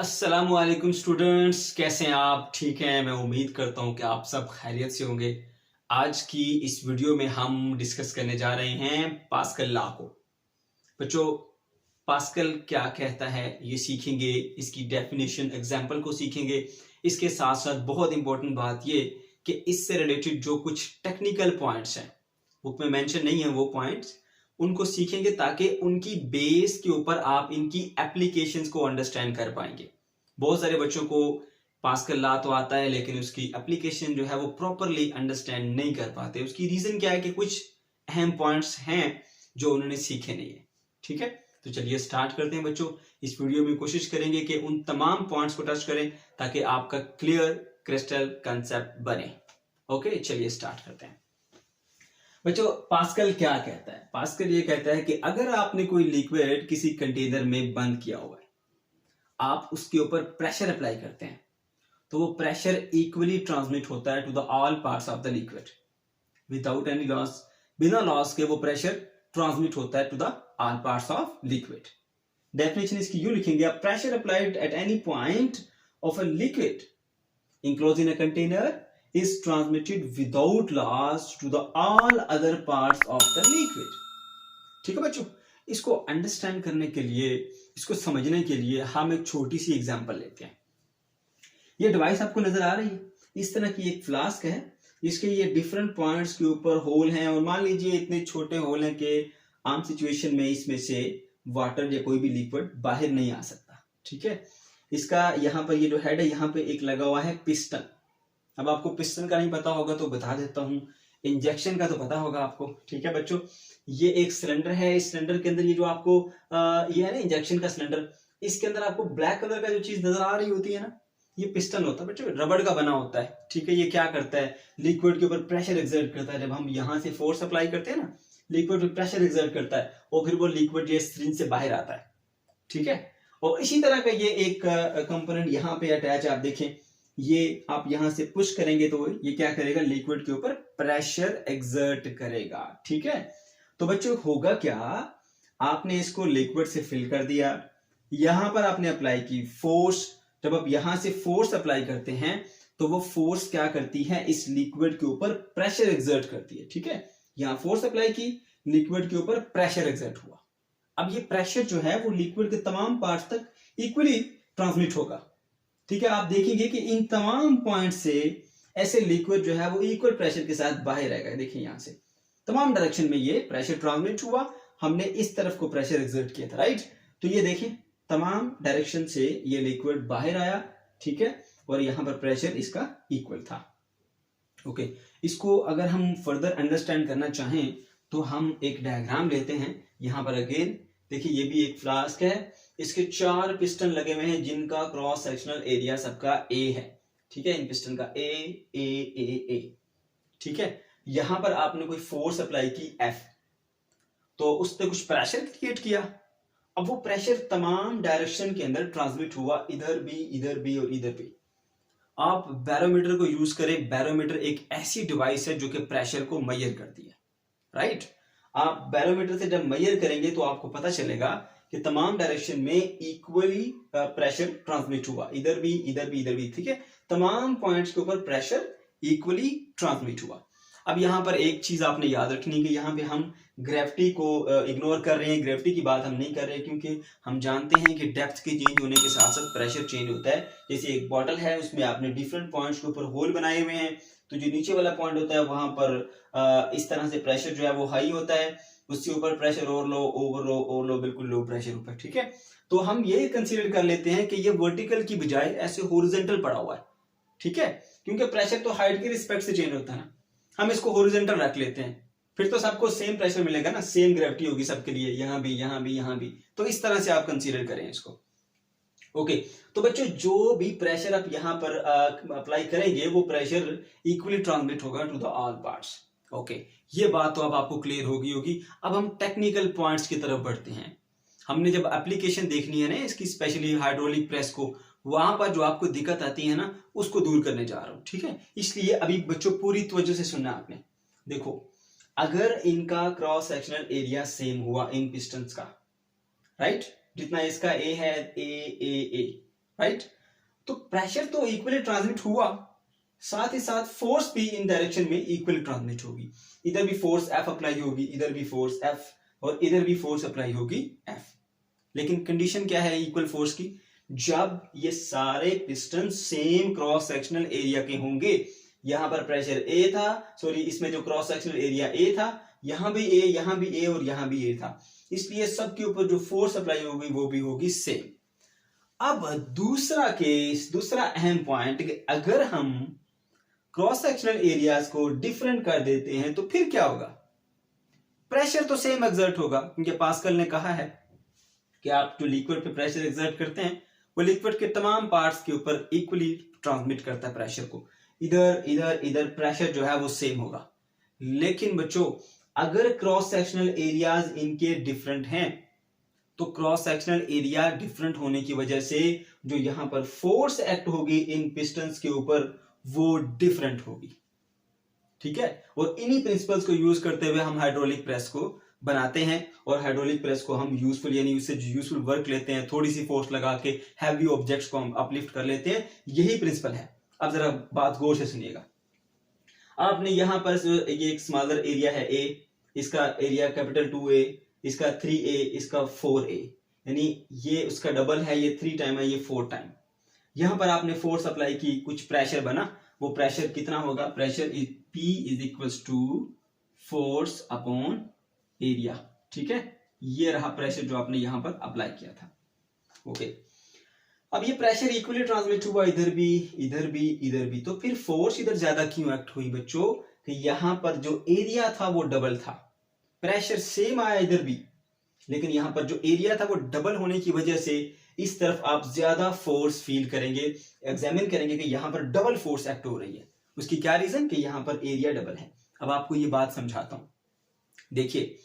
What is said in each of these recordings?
अस्सलामुअलैकुम स्टूडेंट्स, कैसे हैं आप? ठीक हैं? मैं उम्मीद करता हूं कि आप सब खैरियत से होंगे। आज की इस वीडियो में हम डिस्कस करने जा रहे हैं पास्कल लॉ को। बच्चों, पास्कल क्या कहता है ये सीखेंगे, इसकी डेफिनेशन एग्जाम्पल को सीखेंगे। इसके साथ साथ बहुत इंपॉर्टेंट बात ये कि इससे रिलेटेड जो कुछ टेक्निकल पॉइंट्स हैं, बुक में मेंशन नहीं है वो पॉइंट्स, उनको सीखेंगे ताकि उनकी बेस के ऊपर आप इनकी एप्लीकेशंस को अंडरस्टैंड कर पाएंगे। बहुत सारे बच्चों को पास्कल लॉ तो आता है लेकिन उसकी एप्लीकेशन जो है वो प्रॉपरली अंडरस्टैंड नहीं कर पाते। उसकी रीजन क्या है कि कुछ अहम पॉइंट्स हैं जो उन्होंने सीखे नहीं है। ठीक है, तो चलिए स्टार्ट करते हैं बच्चों। इस वीडियो में कोशिश करेंगे कि उन तमाम पॉइंट्स को टच करें ताकि आपका क्लियर क्रिस्टल कंसेप्ट बने। ओके, चलिए स्टार्ट करते हैं बच्चों। पास्कल क्या कहता है? पास्कल ये कहता है कि अगर आपने कोई लिक्विड किसी कंटेनर में बंद किया हुआ है, आप उसके ऊपर प्रेशर अप्लाई करते हैं तो वो प्रेशर इक्वली ट्रांसमिट होता है to the all parts of the liquid without any loss. बिना लॉस के वो प्रेशर ट्रांसमिट होता है to the all parts of liquid. Definition इसकी यूं लिखेंगे, pressure applied at any point of a liquid enclosed in a container is transmitted without loss to the all other parts of the liquid। ठीक है बच्चों, इसको understand करने के लिए, इसको समझने के लिए हम एक छोटी सी एग्जांपल लेते हैं। ये डिवाइस आपको नजर आ रही है, इस तरह की एक फ्लास्क है, इसके ये डिफरेंट पॉइंट्स के ऊपर होल हैं और मान लीजिए इतने छोटे होल हैं कि आम सिचुएशन में इसमें से वाटर या कोई भी लिक्विड बाहर नहीं आ सकता। ठीक है, इसका यहाँ पर ये जो हेड है यहाँ पे एक लगा हुआ है पिस्टन। अब आपको पिस्टन का नहीं पता होगा तो बता देता हूँ, इंजेक्शन का तो पता होगा आपको। ठीक है बच्चों, ये एक सिलेंडर है, इस सिलेंडर के अंदर ये जो आपको ये है ना इंजेक्शन का सिलेंडर, इसके अंदर आपको ब्लैक कलर का जो चीज नजर आ रही होती है ना, ये पिस्टन होता है बच्चों, रबड़ का बना होता है। ठीक है, ये क्या करता है, लिक्विड के ऊपर प्रेशर एक्सर्ट करता है। जब हम यहाँ से फोर्स अप्लाई करते हैं ना, लिक्विड पे प्रेशर एक्सर्ट करता है और फिर वो लिक्विड ये सिरिंज से बाहर आता है। ठीक है, और इसी तरह का ये एक कंपोनेंट यहाँ पे अटैच है। आप देखें, ये आप यहां से पुश करेंगे तो ये क्या करेगा, लिक्विड के ऊपर प्रेशर एक्सर्ट करेगा। ठीक है, तो बच्चों होगा क्या, आपने इसको लिक्विड से फिल कर दिया, यहां पर आपने अप्लाई की फोर्स। जब आप यहां से फोर्स अप्लाई करते हैं तो वो फोर्स क्या करती है, इस लिक्विड के ऊपर प्रेशर एक्सर्ट करती है। ठीक है, यहां फोर्स अप्लाई की, लिक्विड के ऊपर प्रेशर एक्सर्ट हुआ। अब ये प्रेशर जो है वो लिक्विड के तमाम पार्ट्स तक इक्वली ट्रांसमिट होगा। ठीक है, आप देखेंगे कि इन तमाम पॉइंट से ऐसे लिक्विड जो है वो इक्वल प्रेशर के साथ बाहर आएगा। देखिए यहां से तमाम डायरेक्शन में ये प्रेशर ट्रांसमिट हुआ, हमने इस तरफ को प्रेशर एक्सर्ट किया था, राइट। तो ये देखिए तमाम डायरेक्शन से ये लिक्विड बाहर आया। ठीक है, और यहां पर प्रेशर इसका इक्वल था। ओके, इसको अगर हम फर्दर अंडरस्टैंड करना चाहें तो हम एक डायग्राम लेते हैं। यहाँ पर अगेन देखिए, ये भी एक फ्लास्क है, इसके 4 पिस्टन लगे हुए हैं जिनका क्रॉस सेक्शनल एरिया सबका ए है। ठीक है, इन पिस्टन का ए ए ए ए। ठीक है, यहां पर आपने कोई फोर्स अप्लाई की एफ, तो उसने कुछ प्रेशर क्रिएट किया। अब वो प्रेशर तमाम डायरेक्शन के अंदर ट्रांसमिट हुआ, इधर भी, इधर भी और इधर भी। आप बैरोमीटर को यूज करें, बैरोमीटर एक ऐसी डिवाइस है जो कि प्रेशर को मेजर करती है, राइट। आप बैरोमीटर से जब मेजर करेंगे तो आपको पता चलेगा कि तमाम डायरेक्शन में इक्वली प्रेशर ट्रांसमिट हुआ, इधर भी, इधर भी, इधर भी। ठीक है, तमाम पॉइंट्स के ऊपर प्रेशर इक्वली ट्रांसमिट हुआ। अब यहां पर एक चीज आपने याद रखनी है कि यहाँ पे हम ग्रेविटी को इग्नोर कर रहे हैं, ग्रेविटी की बात हम नहीं कर रहे, क्योंकि हम जानते हैं कि डेप्थ के चेंज होने के साथ साथ प्रेशर चेंज होता है। जैसे एक बॉटल है, उसमें आपने डिफरेंट पॉइंट्स के ऊपर होल बनाए हुए हैं, तो जो नीचे वाला पॉइंट होता है वहां पर इस तरह से प्रेशर जो है वो हाई होता है, उसके ऊपर प्रेशर और लो, ओवर लो, और लो, बिल्कुल लो प्रेशर ऊपर। ठीक है, तो हम ये कंसीडर कर लेते हैं कि ये वर्टिकल की बजाय ऐसे हॉरिजॉन्टल पड़ा हुआ है। ठीक है, क्योंकि प्रेशर तो हाइट के रिस्पेक्ट से चेंज होता है ना, हम इसको हॉरिजॉन्टल रख लेते हैं, फिर तो सबको सेम प्रेशर मिलेगा ना, सेम ग्रेविटी होगी सबके लिए, यहां भी, यहां भी, यहां भी। तो इस तरह से आप कंसीडर करें इसको। ओके, तो बच्चों जो भी प्रेशर आप यहां पर अप्लाई करेंगे वो प्रेशर इक्वली ट्रांसमिट होगा to the all parts. Okay, ये बात तो अब आपको क्लियर होगी। अब हम टेक्निकल पॉइंट्स की तरफ बढ़ते हैं। हमने जब एप्लीकेशन देखनी है ना इसकी, स्पेशली हाइड्रोलिक प्रेस को, वहां पर जो आपको दिक्कत आती है ना उसको दूर करने जा रहा हूं। ठीक है, इसलिए अभी बच्चों पूरी तवज्जो से सुनना आपने। देखो, अगर इनका क्रॉस सेक्शनल एरिया सेम हुआ इन पिस्टन्स का, राइट, जितना इसका ए है, ए ए ए, राइट। तो प्रेशर तो इक्वली ट्रांसमिट हुआ, साथ ही साथ फोर्स भी इन डायरेक्शन में इक्वली ट्रांसमिट होगी। इधर भी फोर्स F अप्लाई होगी, इधर भी फोर्स F, और इधर भी फोर्स अप्लाई होगी F। लेकिन कंडीशन क्या है इक्वल फोर्स की? जब ये सारे piston same cross sectional area के होंगे। यहां पर प्रेशर A था, सॉरी इसमें जो क्रॉस सेक्शनल एरिया A था, यहां भी A, यहां भी A और यहां भी A था, इसलिए सबके ऊपर जो फोर्स अप्लाई होगी वो भी होगी सेम। अब दूसरा केस, दूसरा अहम पॉइंट कि अगर हम क्रॉस सेक्शनल एरियाज को डिफरेंट कर देते हैं तो फिर क्या होगा? प्रेशर तो सेम एक्सर्ट होगा, क्योंकि पास्कल ने कहा है कि आप जो लिक्विड पे प्रेशर एक्सर्ट करते हैं वो लिक्विड के तमाम पार्ट्स के ऊपर इक्वली ट्रांसमिट करता है प्रेशर को। इधर इधर इधर प्रेशर जो है वो सेम होगा। लेकिन बच्चों, अगर क्रॉस सेक्शनल एरियाज इनके डिफरेंट हैं तो क्रॉस सेक्शनल एरिया डिफरेंट होने की वजह से जो यहां पर फोर्स एक्ट होगी इन पिस्टन्स के ऊपर वो डिफरेंट होगी। ठीक है, और इन्हीं प्रिंसिपल्स को यूज करते हुए हम हाइड्रोलिक प्रेस को बनाते हैं, और हाइड्रोलिक प्रेस को हम यूजफुल यानी उससे यूजफुल वर्क लेते हैं, थोड़ी सी फोर्स लगा के हैवी ऑब्जेक्ट्स को हम अपलिफ्ट कर लेते हैं। यही प्रिंसिपल है। अब जरा बात गौर से सुनिएगा। आपने यहां पर ये एक स्मॉलर एरिया है A, इसका एरिया कैपिटल 2A, इसका 3A, इसका 4A, यानी ये उसका डबल है, ये 3 टाइम है, ये 4 टाइम। यहां पर आपने फोर्स अप्लाई की, कुछ प्रेशर बना, वो प्रेशर कितना होगा? Pressure P is equals to force upon area. ठीक है, ये रहा प्रेशर जो आपने यहां पर अप्लाई किया था। ओके, अब ये प्रेशर इक्वली ट्रांसमिट हुआ इधर भी, इधर भी, इधर भी, तो फिर फोर्स इधर ज्यादा क्यों एक्ट हुई बच्चों? कि यहां पर जो एरिया था वो डबल था, प्रेशर सेम आया इधर भी, लेकिन यहां पर जो एरिया था वो डबल होने की वजह से इस तरफ आप ज्यादा फोर्स फील करेंगे, एग्जामिन करेंगे कि यहां पर डबल फोर्स एक्ट हो रही है। उसकी क्या रीजन? कि यहां पर एरिया डबल है। अब आपको ये बात समझाता हूं। देखिए,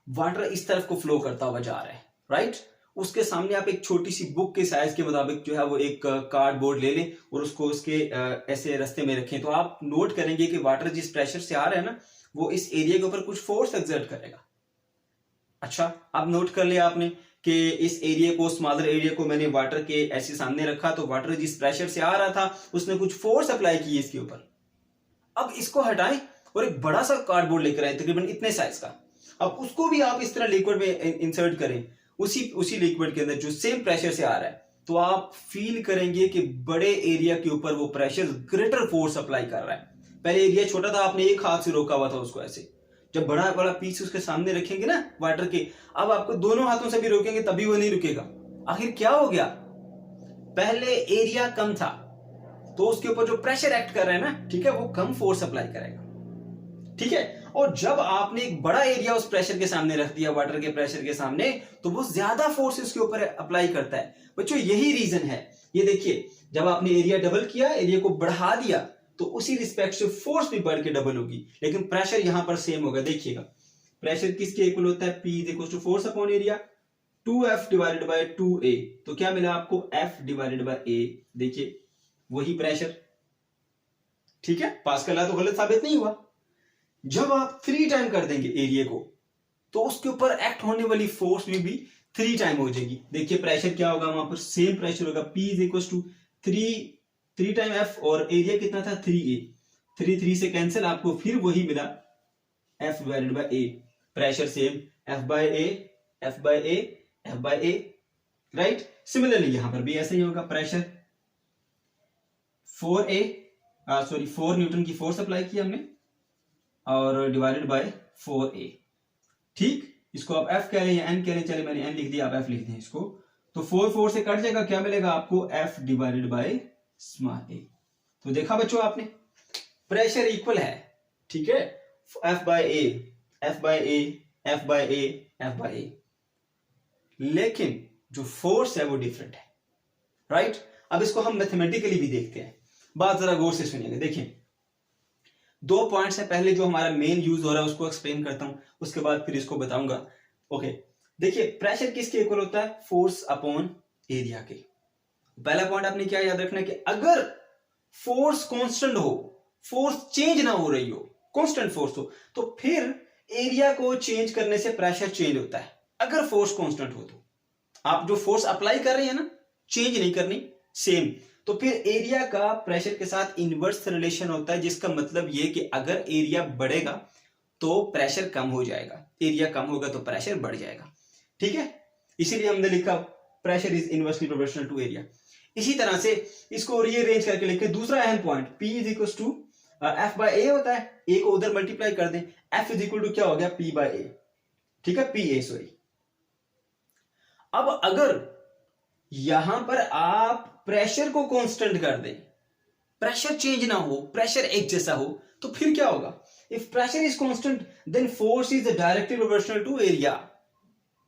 वाटर इस तरफ को फ्लो करता हुआ जा रहा है, राइट। उसके सामने आप एक छोटी सी बुक के साइज के मुताबिक जो है वो एक कार्डबोर्ड ले लें और उसको उसके ऐसे रास्ते में रखें, तो आप नोट करेंगे कि वाटर जिस प्रेशर से आ रहा है ना, वो इस एरिया के ऊपर कुछ फोर्स एक्सर्ट करेगा। अच्छा, अब नोट कर लिया आपने कि इस एरिया को, स्मॉलर एरिया को मैंने वाटर के ऐसे सामने रखा, तो वाटर जिस प्रेशर से आ रहा था उसने कुछ फोर्स अप्लाई की है इसके ऊपर। अब इसको हटाएं और एक बड़ा सा कार्डबोर्ड लेकर आए, तकरीबन इतने साइज का। अब उसको भी आप इस तरह लिक्विड में इंसर्ट करें, उसी लिक्विड के अंदर जो सेम प्रेशर से आ रहा है, तो आप फील करेंगे कि बड़े एरिया के ऊपर वो प्रेशर ग्रेटर फोर्स अप्लाई कर रहा है। पहले एरिया छोटा था, आपने एक हाथ से रोका हुआ था उसको ऐसे। जब बड़ा बड़ा पीस उसके सामने रखेंगे ना वाटर के, अब आपको दोनों हाथों से भी रोकेंगे तभी वो नहीं रुकेगा। आखिर क्या हो गया? पहले एरिया कम था तो उसके ऊपर जो प्रेशर एक्ट कर रहा है ना, ठीक है, वो कम फोर्स अप्लाई करेगा। ठीक है, और जब आपने एक बड़ा एरिया उस प्रेशर के सामने रख दिया, वाटर के प्रेशर के सामने, तो वो ज्यादा फोर्स उसके ऊपर अप्लाई करता है। बच्चों, यही रीजन है। ये देखिए, जब आपने एरिया डबल किया, एरिया को बढ़ा दिया, तो उसी रिस्पेक्ट से फोर्स भी बढ़ के डबल होगी, लेकिन प्रेशर यहां पर सेम होगा। देखिएगा, प्रेशर किसके इक्वल होता है? P is equal to force upon area, 2F divided by 2A। तो क्या मिला आपको? F divided by A। देखिए, वही प्रेशर। ठीक है, पास्कल लॉ तो गलत साबित नहीं हुआ। जब आप 3 टाइम कर देंगे एरिया को, तो उसके ऊपर एक्ट होने वाली फोर्स भी 3 टाइम हो जाएगी। देखिए, प्रेशर क्या होगा? वहां पर सेम प्रेशर होगा, P is equal to 3 time F, और एरिया कितना था? 3A। 3 से कैंसिल, आपको फिर वही मिला, F divided by A। Pressure same, F by A, F by A, F by A, right. Similarly यहां पर भी ऐसा ही होगा, प्रेशर 4 न्यूटन की फोर्स अप्लाई की हमने, और डिवाइडेड बाय 4A। ठीक, इसको आप F कह रहे हैं, N कह रहे हैं, चले मैंने N लिख दिया, आप F लिख दें इसको। तो 4 से कट जाएगा, क्या मिलेगा आपको? F divided by small a। तो देखा बच्चों आपने, प्रेशर इक्वल है, ठीक है, F by A, F by A, F by A, F by A, लेकिन जो फोर्स है वो डिफरेंट है, राइट। अब इसको हम मैथमेटिकली भी देखते हैं। बात जरा गौर से सुनिएगा। देखिए, 2 पॉइंट्स है, पहले जो हमारा मेन यूज हो रहा है उसको एक्सप्लेन करता हूं, उसके बाद फिर इसको बताऊंगा। ओके, देखिए, प्रेशर किसके इक्वल होता है? फोर्स अपॉन एरिया के। पहला पॉइंट आपने क्या याद रखना है कि अगर फोर्स कांस्टेंट हो, फोर्स चेंज ना हो रही हो, कांस्टेंट फोर्स हो, तो फिर एरिया को चेंज करने से प्रेशर चेंज होता है। अगर फोर्स कांस्टेंट हो तो आप जो फोर्स अप्लाई कर रहे हैं ना, चेंज नहीं करनी, सेम। तो फिर एरिया का प्रेशर के साथ इनवर्स रिलेशन होता है, जिसका मतलब ये कि अगर एरिया बढ़ेगा तो प्रेशर कम हो जाएगा, एरिया कम होगा तो प्रेशर बढ़ जाएगा। ठीक है, इसीलिए हमने लिखा pressure is inversely proportional to area. इसी तरह से इसको रीअरेंज करके लिखे दूसरा अहम point, P is equal to F by A होता है, ए को उधर मल्टीप्लाई कर दें, एफ इज इक्वल टू क्या हो गया, P बाय ए। ठीक है, पी ए सॉरी। अब अगर यहां पर आप प्रेशर को कांस्टेंट कर दें, प्रेशर चेंज ना हो, प्रेशर एक जैसा हो, तो फिर क्या होगा, if pressure is constant then force is directly proportional to area.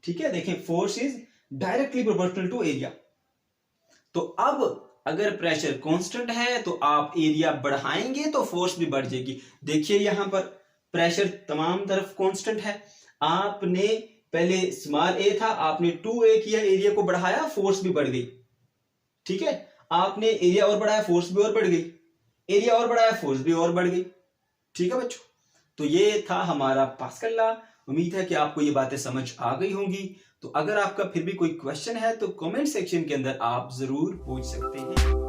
ठीक है, देखें force is directly proportional to area. तो अब अगर प्रेशर कांस्टेंट है तो आप एरिया बढ़ाएंगे तो फोर्स भी बढ़ जाएगी। देखिए यहां पर प्रेशर तमाम तरफ कांस्टेंट है, आपने पहले स्मॉल ए था, आपने 2a किया, एरिया को बढ़ाया, फोर्स भी बढ़ गई। ठीक है, आपने एरिया और बढ़ाया, फोर्स भी और बढ़ गई, एरिया और बढ़ाया, फोर्स भी और बढ़ गई। ठीक है बच्चों, तो ये था हमारा पास्कल लॉ। उम्मीद है कि आपको ये बातें समझ आ गई होंगी। तो अगर आपका फिर भी कोई क्वेश्चन है तो कमेंट सेक्शन के अंदर आप जरूर पूछ सकते हैं।